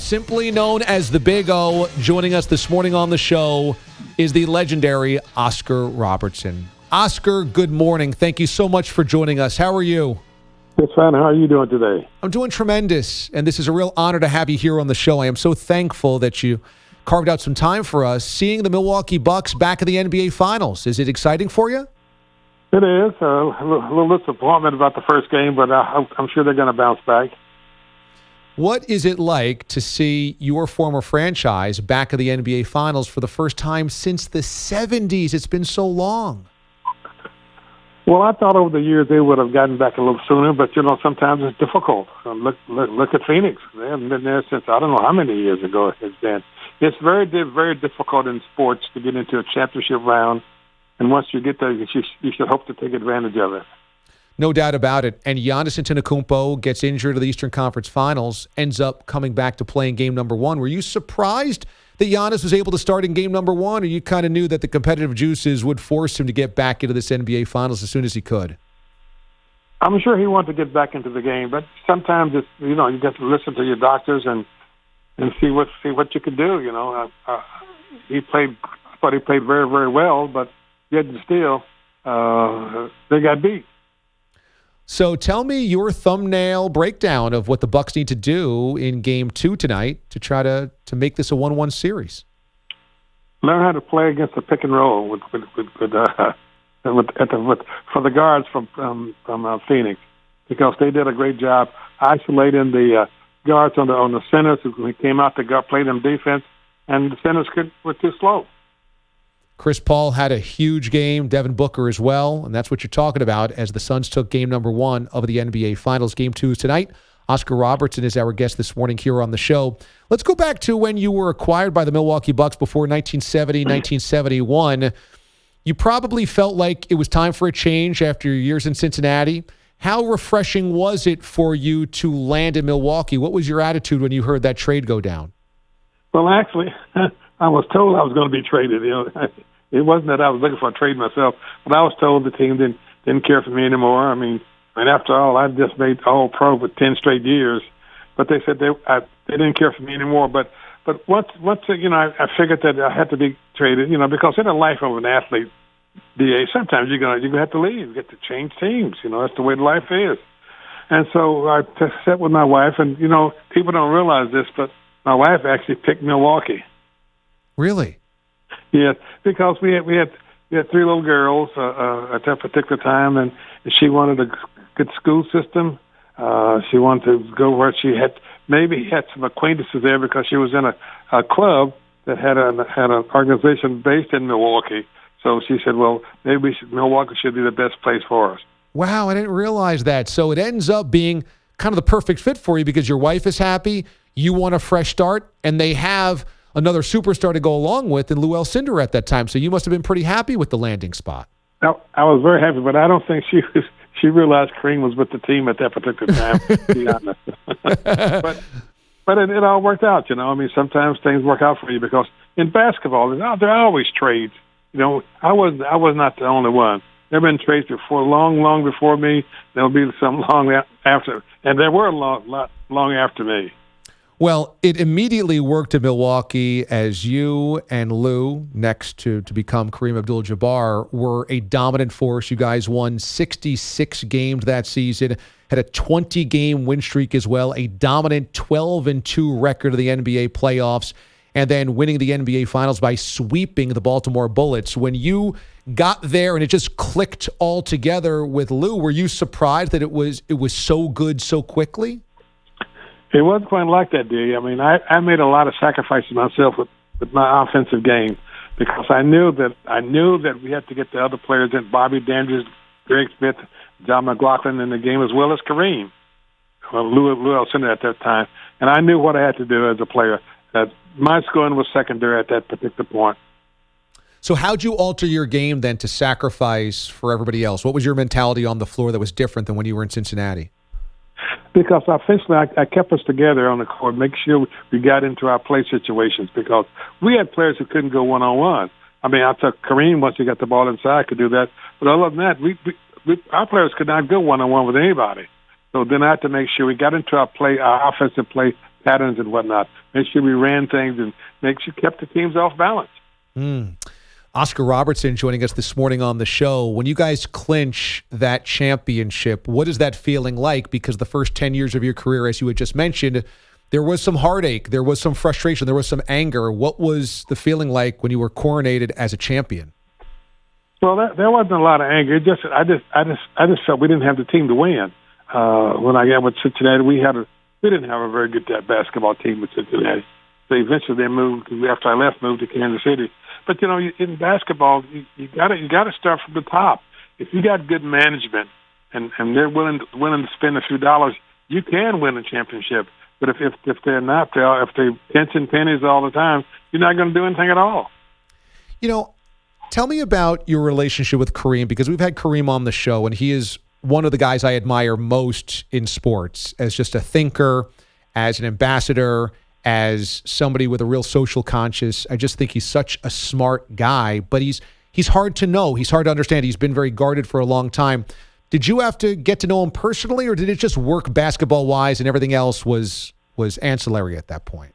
Simply known as the Big O, joining us this morning on the show is the legendary Oscar Robertson. Oscar, good morning. Thank you so much for joining us. How are you? It's fine. How are you doing today? I'm doing tremendous, and this is a real honor to have you here on the show. I am so thankful that you carved out some time for us. Seeing the Milwaukee Bucks back in the NBA Finals, is it exciting for you? It is. A little disappointment about the first game, but I'm sure they're going to bounce back. What is it like to see your former franchise back in the NBA Finals for the first time since the 70s? It's been so long. Well, I thought over the years they would have gotten back a little sooner, but, sometimes it's difficult. Look at Phoenix. They haven't been there since I don't know how many years ago it's been. It's very, very difficult in sports to get into a championship round, and once you get there, you should hope to take advantage of it. No doubt about it. And Giannis Antetokounmpo gets injured in the Eastern Conference Finals, ends up coming back to play in game number one. Were you surprised that Giannis was able to start in game number one, or you kind of knew that the competitive juices would force him to get back into this NBA Finals as soon as he could? I'm sure he wanted to get back into the game, but sometimes it's you have to listen to your doctors and see what you can do. He played. I thought he played very, very well, but yet and still they got beat. So tell me your thumbnail breakdown of what the Bucks need to do in Game 2 tonight to try to make this a 1-1 series. Learn how to play against the pick and roll for the guards from Phoenix, because they did a great job isolating the guards on the centers who came out to play them defense, and the centers were too slow. Chris Paul had a huge game, Devin Booker as well, and that's what you're talking about as the Suns took game number 1 of the NBA Finals. Game 2 is tonight. Oscar Robertson is our guest this morning here on the show. Let's go back to when you were acquired by the Milwaukee Bucks before 1970, 1971. You probably felt like it was time for a change after your years in Cincinnati. How refreshing was it for you to land in Milwaukee? What was your attitude when you heard that trade go down? Well, actually, I was told I was going to be traded. It wasn't that I was looking for a trade myself, but I was told the team didn't care for me anymore. I mean, after all, I just made All-Pro for 10 straight years, but they said they didn't care for me anymore. But once I figured that I had to be traded, because in the life of an athlete, DA, sometimes you're gonna have to leave, you get to change teams. That's the way life is. And so I sat with my wife, and people don't realize this, but my wife actually picked Milwaukee. Really? Yeah, because we had 3 little girls at that particular time, and she wanted a good school system. She wanted to go where she had some acquaintances there, because she was in a club that had an organization based in Milwaukee. So she said, well, maybe Milwaukee should be the best place for us. Wow, I didn't realize that. So it ends up being kind of the perfect fit for you because your wife is happy, you want a fresh start, and they have another superstar to go along with in Lou Alcindor at that time. So you must have been pretty happy with the landing spot. Now, I was very happy, but I don't think she realized Kareem was with the team at that particular time, to be honest. but it all worked out, sometimes things work out for you, because in basketball, there are always trades. I was not the only one. There have been trades before, long before me. There'll be some long after, and there were a lot long after me. Well, it immediately worked in Milwaukee as you and Lou, next to become Kareem Abdul-Jabbar, were a dominant force. You guys won 66 games that season, had a 20-game win streak as well, a dominant 12-2 record of the NBA playoffs, and then winning the NBA Finals by sweeping the Baltimore Bullets. When you got there and it just clicked all together with Lou, were you surprised that it was so good so quickly? It wasn't quite like that, D. I mean, I made a lot of sacrifices myself with my offensive game, because I knew that we had to get the other players in, Bobby Dandridge, Greg Smith, John McLaughlin in the game, as well as Kareem, Lou Alcindor at that time. And I knew what I had to do as a player. My scoring was secondary at that particular point. So how'd you alter your game then to sacrifice for everybody else? What was your mentality on the floor that was different than when you were in Cincinnati? Because offensively, I kept us together on the court, make sure we got into our play situations, because we had players who couldn't go one-on-one. I mean, I took Kareem, once he got the ball inside, could do that. But other than that, our players could not go one-on-one with anybody. So then I had to make sure we got into our offensive play patterns and whatnot. Make sure we ran things and make sure kept the teams off balance. Oscar Robertson joining us this morning on the show. When you guys clinch that championship, what is that feeling like? Because the first 10 years of your career, as you had just mentioned, there was some heartache, there was some frustration, there was some anger. What was the feeling like when you were coronated as a champion? Well, there wasn't a lot of anger. I just felt we didn't have the team to win. When I got with Cincinnati, we didn't have a very good basketball team with Cincinnati. So eventually they moved after I left, moved to Kansas City. But in basketball, you got to start from the top. If you got good management and they're willing to spend a few dollars, you can win a championship. But if they're not, if they're pinching pennies all the time, you're not going to do anything at all. Tell me about your relationship with Kareem, because we've had Kareem on the show, and he is one of the guys I admire most in sports as just a thinker, as an ambassador, as somebody with a real social conscience. I just think he's such a smart guy, but he's hard to know. He's hard to understand. He's been very guarded for a long time. Did you have to get to know him personally, or did it just work basketball-wise and everything else was ancillary at that point?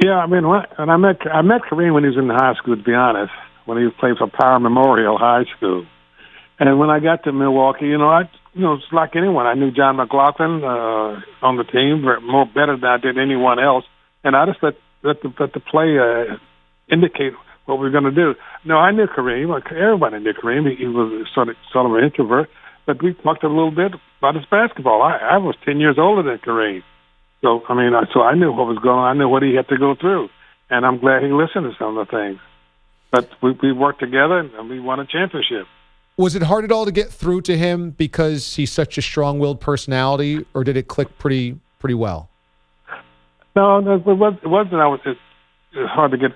Yeah, I mean, when I met Kareem when he was in high school, to be honest, when he played for Power Memorial High School. And when I got to Milwaukee, it's like anyone. I knew John McLaughlin on the team better than I did anyone else, and I just let the play indicate what we were going to do. No, I knew Kareem. Like everybody knew Kareem. He was sort of an introvert, but we talked a little bit about his basketball. I was 10 years older than Kareem, so I knew what was going on. I knew what he had to go through, and I'm glad he listened to some of the things. But we worked together, and we won a championship. Was it hard at all to get through to him because he's such a strong-willed personality, or did it click pretty well? No, it wasn't. It was hard to get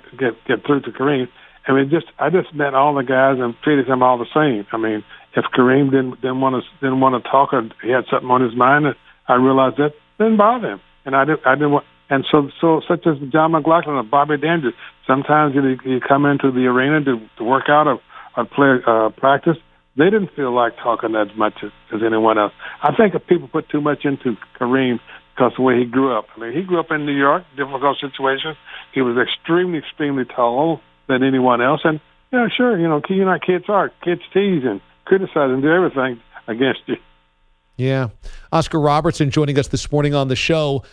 through to Kareem. I mean, I just met all the guys and treated them all the same. I mean, if Kareem didn't want to talk, or he had something on his mind, I realized that didn't bother him, and I didn't want. And so such as John McLaughlin or Bobby Dandridge, sometimes you come into the arena to work out or play practice. They didn't feel like talking as much as anyone else. I think if people put too much into Kareem because of the way he grew up. I mean, he grew up in New York, difficult situation. He was extremely taller than anyone else. And, sure, kids are. Kids tease and criticize and do everything against you. Yeah. Oscar Robertson joining us this morning on the show.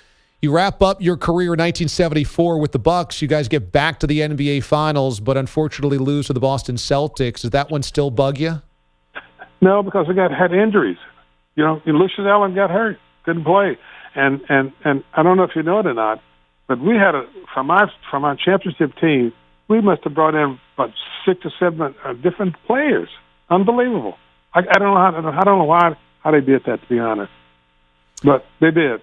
You wrap up your career in 1974 with the Bucks. You guys get back to the NBA Finals, but unfortunately lose to the Boston Celtics. Does that one still bug you? No, because we had injuries. Lucius Allen got hurt, couldn't play, and I don't know if you know it or not, but we had from our championship team, we must have brought in about 6 or 7 different players. Unbelievable. I don't know how they did that, to be honest, but they did.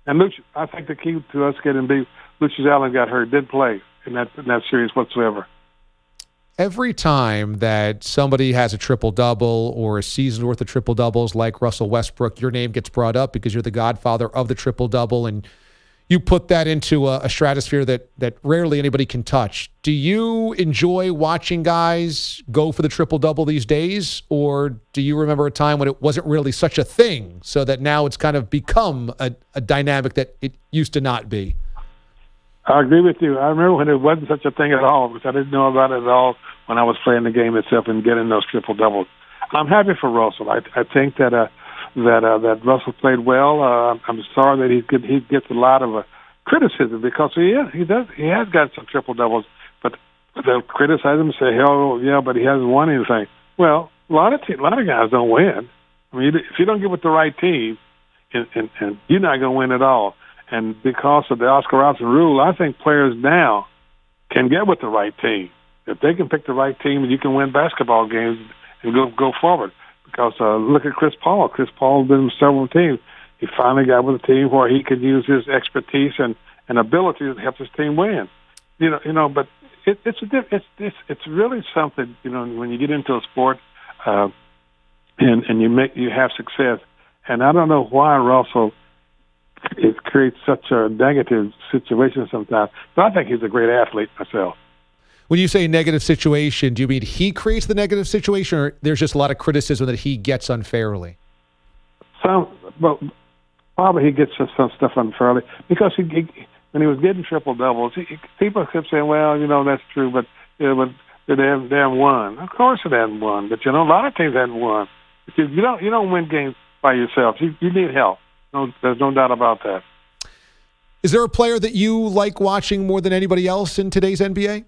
And I think the key to us getting beat, Lucius Allen got hurt, didn't play in that series whatsoever. Every time that somebody has a triple-double or a season's worth of triple-doubles like Russell Westbrook, your name gets brought up because you're the godfather of the triple-double, and you put that into a stratosphere that rarely anybody can touch. Do you enjoy watching guys go for the triple-double these days, or do you remember a time when it wasn't really such a thing so that now it's kind of become a dynamic that it used to not be? I agree with you. I remember when it wasn't such a thing at all, because I didn't know about it at all when I was playing the game itself and getting those triple doubles. I'm happy for Russell. I think that Russell played well. I'm sorry that he gets a lot of criticism because he has got some triple doubles, but they'll criticize him and say, "Hell, yeah, but he hasn't won anything." Well, a lot of guys don't win. I mean, if you don't get with the right team, and you're not going to win at all. And because of the Oscar Robertson rule, I think players now can get with the right team. If they can pick the right team, you can win basketball games and go forward. Because look at Chris Paul. Chris Paul's been in several teams. He finally got with a team where he could use his expertise and ability to help his team win. But it's really something. When you get into a sport and you have success. And I don't know why Russell. It creates such a negative situation sometimes. But I think he's a great athlete myself. When you say negative situation, do you mean he creates the negative situation, or there's just a lot of criticism that he gets unfairly? Well, probably he gets some stuff unfairly because when he was getting triple doubles, people kept saying, "Well, that's true, but they haven't won." Of course, it hasn't won, but a lot of teams haven't won. Because you don't win games by yourself. You need help. No, there's no doubt about that. Is there a player that you like watching more than anybody else in today's NBA?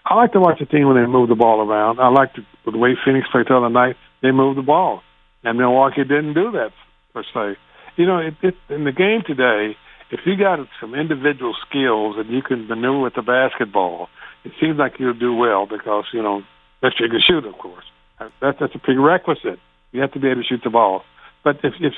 I like to watch a team when they move the ball around. I like the way Phoenix played the other night. They moved the ball, and Milwaukee didn't do that per se. In the game today, if you got some individual skills and you can maneuver with the basketball, it seems like you'll do well because that you can shoot, of course. That's a prerequisite. You have to be able to shoot the ball. But if you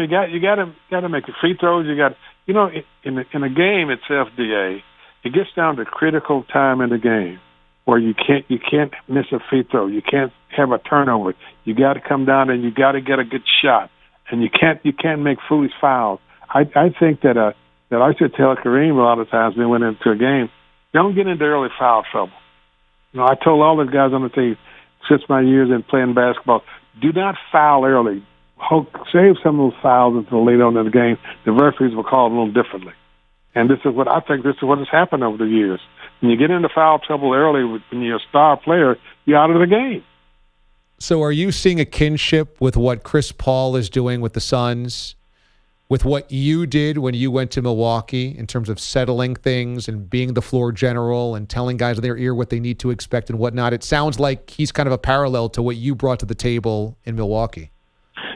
got to make the free throws. You got in a game itself, DA, it gets down to critical time in the game where you can't miss a free throw. You can't have a turnover. You got to come down and you got to get a good shot. And you can't make foolish fouls. I think that I should tell Kareem a lot of times when we went into a game, don't get into early foul trouble. I told all the guys on the team since my years in playing basketball, do not foul early. Save some of those fouls until later on in the game. The referees will call it a little differently. And this is what has happened over the years. When you get into foul trouble early, when you're a star player, you're out of the game. So are you seeing a kinship with what Chris Paul is doing with the Suns, with what you did when you went to Milwaukee in terms of settling things and being the floor general and telling guys in their ear what they need to expect and whatnot? It sounds like he's kind of a parallel to what you brought to the table in Milwaukee.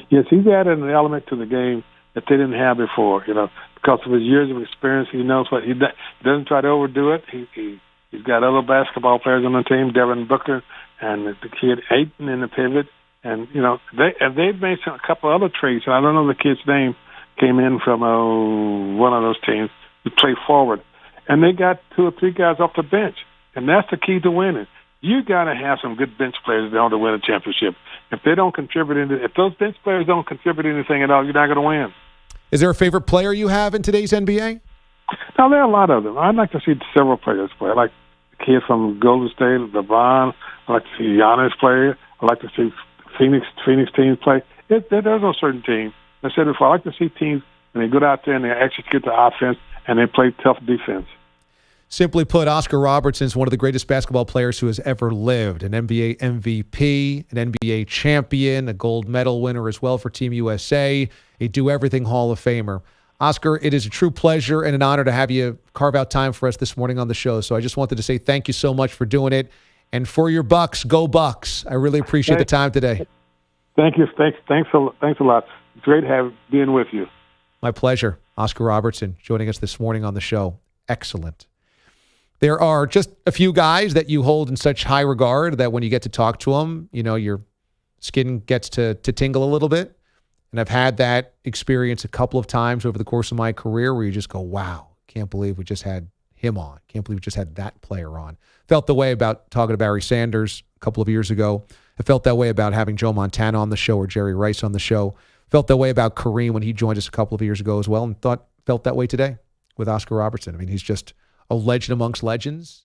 Yes, he's added an element to the game that they didn't have before, because of his years of experience. He knows what he doesn't try to overdo it. He's got other basketball players on the team, Devin Booker and the kid Ayton in the pivot. And, they've made a couple other trades. I don't know the kid's name. Came in from one of those teams to play forward. And they got 2 or 3 guys off the bench. And that's the key to winning. You got to have some good bench players in order to win a championship. If they don't contribute, if those bench players don't contribute anything at all, you're not going to win. Is there a favorite player you have in today's NBA? No, there are a lot of them. I'd like to see several players play. I like the kid from Golden State, LeBron. I like to see Giannis play. I like to see Phoenix teams play. There's no certain team. I said before, I like to see teams when they go out there and they execute the offense and they play tough defense. Simply put, Oscar Robertson is one of the greatest basketball players who has ever lived. An NBA MVP, an NBA champion, a gold medal winner as well for Team USA, a do-everything Hall of Famer. Oscar, it is a true pleasure and an honor to have you carve out time for us this morning on the show. So I just wanted to say thank you so much for doing it. And for your Bucks, go Bucks. I really appreciate the time today. Thank you. Thanks a lot. It's great being with you. My pleasure. Oscar Robertson joining us this morning on the show. Excellent. There are just a few guys that you hold in such high regard that when you get to talk to them, your skin gets to tingle a little bit. And I've had that experience a couple of times over the course of my career where you just go, wow, can't believe we just had him on. Can't believe we just had that player on. Felt the way about talking to Barry Sanders a couple of years ago. I felt that way about having Joe Montana on the show or Jerry Rice on the show. Felt that way about Kareem when he joined us a couple of years ago as well, and felt that way today with Oscar Robertson. I mean, he's just a legend amongst legends.